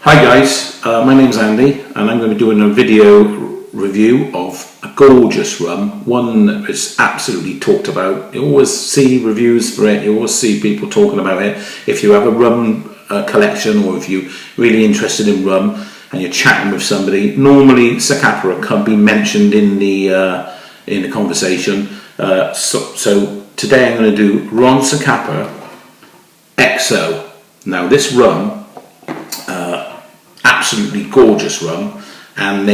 Hi guys, my name's Andy and I'm going to be doing a video review of a gorgeous rum, one that is absolutely talked about. You always see reviews for it, you always see people talking about it. If you have a rum collection or if you're really interested in rum and you're chatting with somebody, normally Zacapa can be mentioned in the conversation. So today I'm going to do Zacapa Xo. Now this rum, absolutely gorgeous rum, and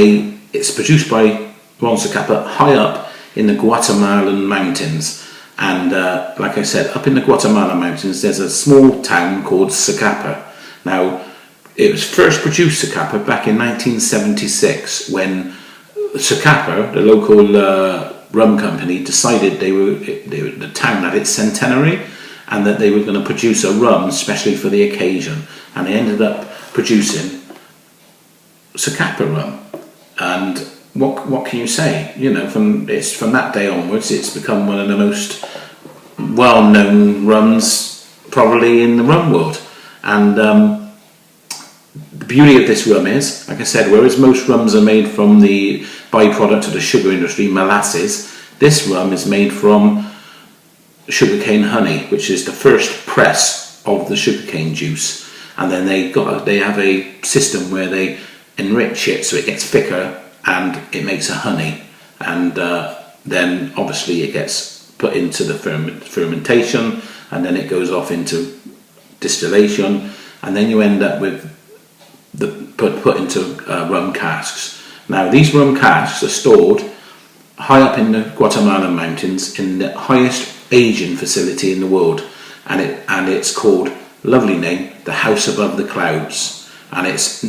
it's produced by Zacapa high up in the Guatemalan mountains. And like I said, up in the Guatemalan mountains there's a small town called Zacapa. Now it was first produced Zacapa back in 1976 when Zacapa, the local rum company, decided the town had its centenary and that they were going to produce a rum especially for the occasion, and they ended up producing Zacapa rum. And what can you say? You know, from that day onwards, it's become one of the most well-known rums probably in the rum world. And the beauty of this rum is, like I said, whereas most rums are made from the byproduct of the sugar industry, molasses, this rum is made from sugarcane honey, which is the first press of the sugarcane juice. And then they have a system where they enrich it so it gets thicker and it makes a honey, and then obviously it gets put into the fermentation, and then it goes off into distillation, and then you end up with put into rum casks. Now these rum casks are stored high up in the Guatemalan mountains in the highest aging facility in the world, and it's called, lovely name, the House Above the Clouds, and it's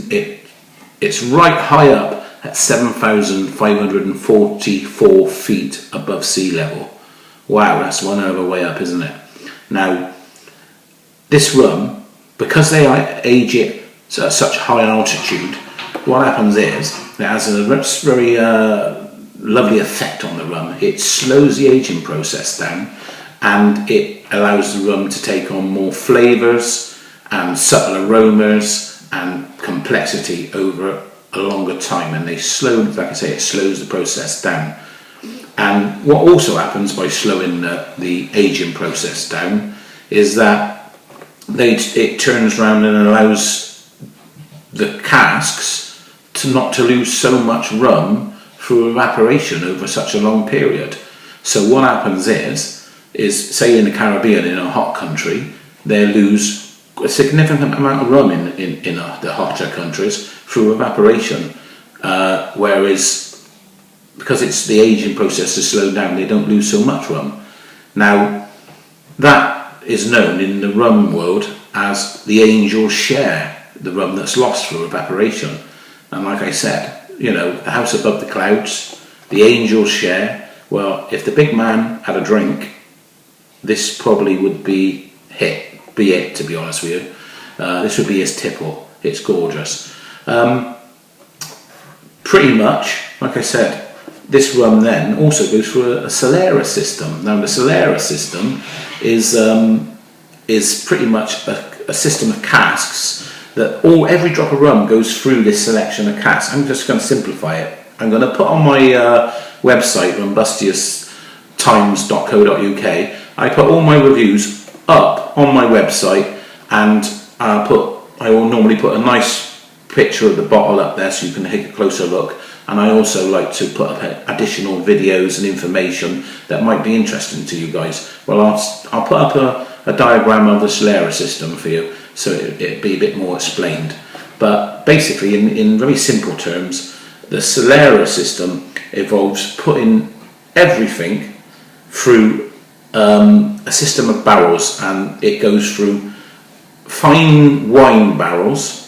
right high up at 7,544 feet above sea level. Wow, that's one hell of a way up, isn't it? Now, this rum, because they age it at such high altitude, what happens is it has a very lovely effect on the rum. It slows the aging process down, and it allows the rum to take on more flavours and subtle aromas and complexity over a longer time, and like I say, it slows the process down. And what also happens by slowing the aging process down is that it turns around and allows the casks not to lose so much rum through evaporation over such a long period. So what happens is say in the Caribbean, in a hot country, they lose a significant amount of rum in the hotter countries through evaporation, whereas because it's the aging process to slow down, they don't lose so much rum. Now that is known in the rum world as the angel's share, the rum that's lost through evaporation. And like I said, you know, the house above the clouds, the angel's share. Well, if the big man had a drink, this probably would be it, to be honest with you. This would be his tipple. It's gorgeous. Pretty much, like I said, this rum then also goes through a Solera system. Now the Solera system is pretty much a system of casks that every drop of rum goes through this selection of casks. I'm just going to simplify it. I'm going to put on my website, rumbustioustimes.co.uk, I put all my reviews up on my website, and I will normally put a nice picture of the bottle up there so you can take a closer look, and I also like to put up additional videos and information that might be interesting to you guys. Well, I'll put up a diagram of the Solera system for you so it'd be a bit more explained. But basically, in very simple terms, the Solera system involves putting everything through a system of barrels, and it goes through fine wine barrels,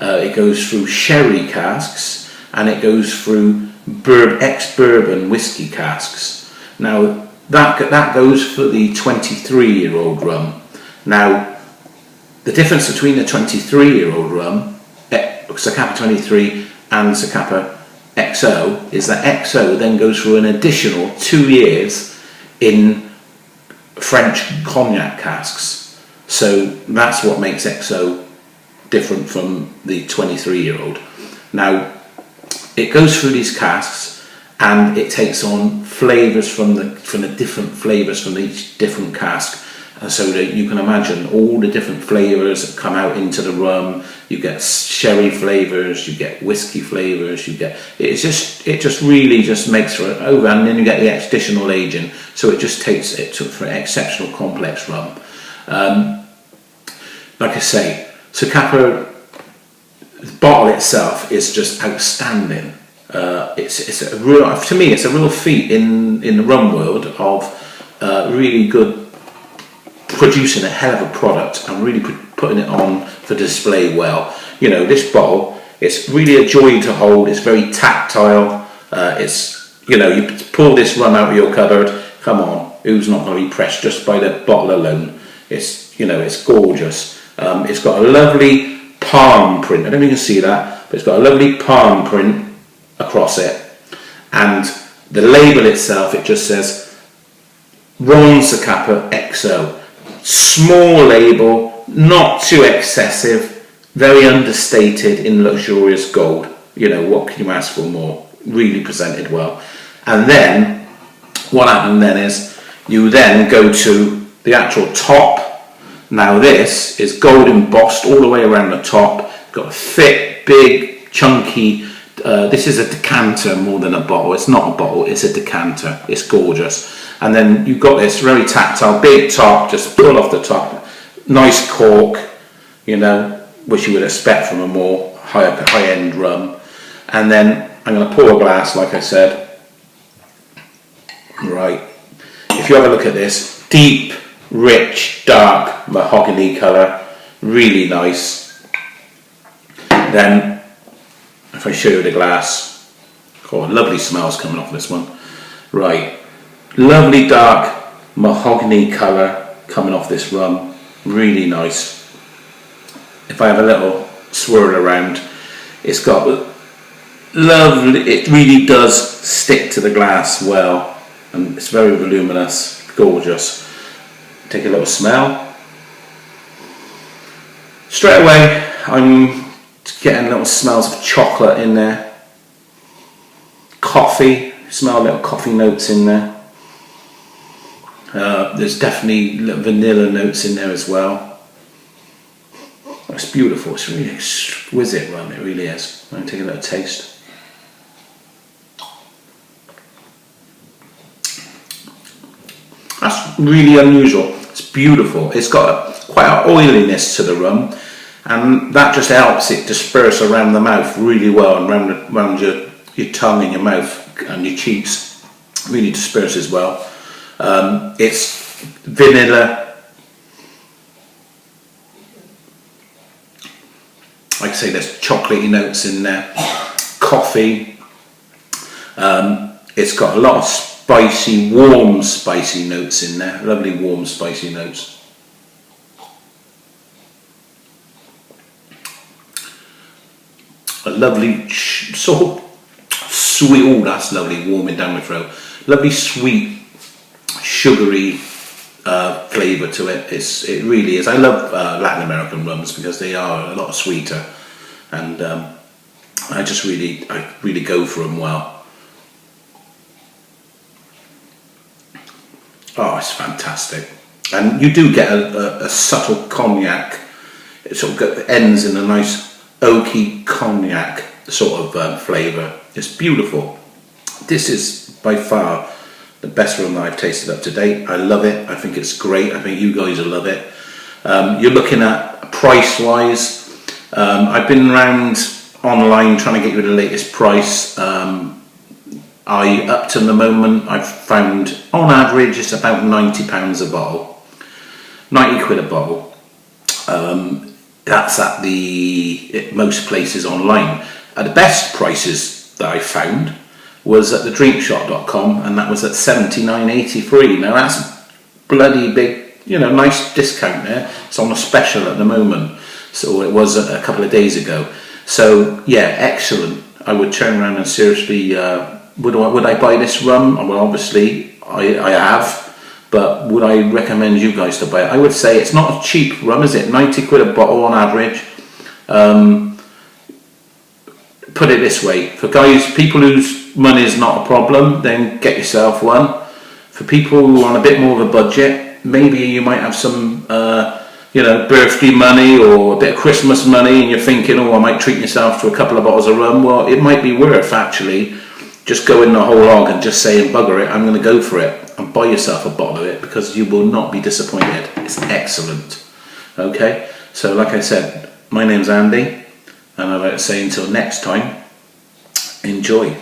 it goes through sherry casks, and it goes through ex-bourbon whiskey casks. Now that goes for the 23-year-old rum. Now the difference between the 23-year-old rum, Zacapa 23, and Zacapa Xo is that Xo then goes through an additional 2 years in French cognac casks. So that's what makes Xo different from the 23-year-old. Now, it goes through these casks and it takes on flavours from the different flavours from each different cask. And so that you can imagine all the different flavours that come out into the rum. You get sherry flavours, you get whiskey flavours, it just really just makes for it over, and then you get the additional aging. So it just takes it for an exceptional complex rum. Like I say, Zacapa, the bottle itself is just outstanding. It's a real, to me, it's a real feat in the rum world of really good, producing a hell of a product and really putting it on for display well. You know, this bottle, it's really a joy to hold. It's very tactile. It's, you know, you pull this rum out of your cupboard, come on, who's not going to be impressed just by the bottle alone? It's, you know, it's gorgeous. It's got a lovely palm print. I don't know if you can see that, but it's got a lovely palm print across it. And the label itself, it just says Zacapa Xo. Small label, not too excessive, very understated in luxurious gold. You know, what can you ask for more? Really presented well. And then what happened then is you then go to the actual top. Now this is gold embossed all the way around the top. Got a thick, big, chunky, this is a decanter more than a bottle. It's not a bottle, it's a decanter. It's gorgeous. And then you've got this very tactile, big top, just pull off the top. Nice cork, you know, which you would expect from a more high-end rum. And then I'm going to pour a glass, like I said. Right. If you have a look at this, deep, rich, dark mahogany colour, really nice. Then, if I show you the glass, oh, lovely smells coming off this one. Right, lovely dark mahogany colour coming off this rum, really nice. If I have a little swirl around, it's got lovely, it really does stick to the glass well, and it's very voluminous, gorgeous. Take a little smell. Straight away, I'm getting little smells of chocolate in there. Coffee, smell little coffee notes in there. There's definitely little vanilla notes in there as well. It's beautiful, it's really exquisite rum, it really is. I'm going to take a little taste. That's really unusual. It's beautiful. It's got quite an oiliness to the rum, and that just helps it disperse around the mouth really well, and around your tongue and your mouth and your cheeks. Really disperses well. It's vanilla. Like I say, there's chocolatey notes in there. Coffee. It's got a lot of spicy, warm spicy notes in there. Lovely warm spicy notes. A lovely sort of sweet, oh that's lovely, warming down my throat. Lovely sweet, sugary flavour to it. It really is. I love Latin American rums because they are a lot sweeter, and I really go for them well. Oh, it's fantastic. And you do get a subtle cognac. It sort of ends in a nice oaky cognac sort of flavour. It's beautiful. This is by far the best rum that I've tasted up to date. I love it. I think it's great. I think you guys will love it. You're looking at price wise. I've been around online trying to get you the latest price. Up to the moment, I've found on average it's about £90 a bottle, 90 quid a bottle. That's at most places online. The best prices that I found was at thedrinkshop.com, and that was at £79.83. Now that's bloody big, you know, nice discount there. It's on a special at the moment, so it was a couple of days ago. So yeah, excellent. I would turn around and seriously. Would I buy this rum? Well, obviously I have, but would I recommend you guys to buy it? I would say it's not a cheap rum, is it? 90 quid a bottle on average. Put it this way, for people whose money is not a problem, then get yourself one. For people who are on a bit more of a budget, maybe you might have some birthday money or a bit of Christmas money, and you're thinking, oh, I might treat myself to a couple of bottles of rum. Well, it might be worth actually just going the whole hog and just saying, bugger it, I'm going to go for it, and buy yourself a bottle of it, because you will not be disappointed. It's excellent. Okay, so like I said, my name's Andy, and I'd like to say until next time, enjoy.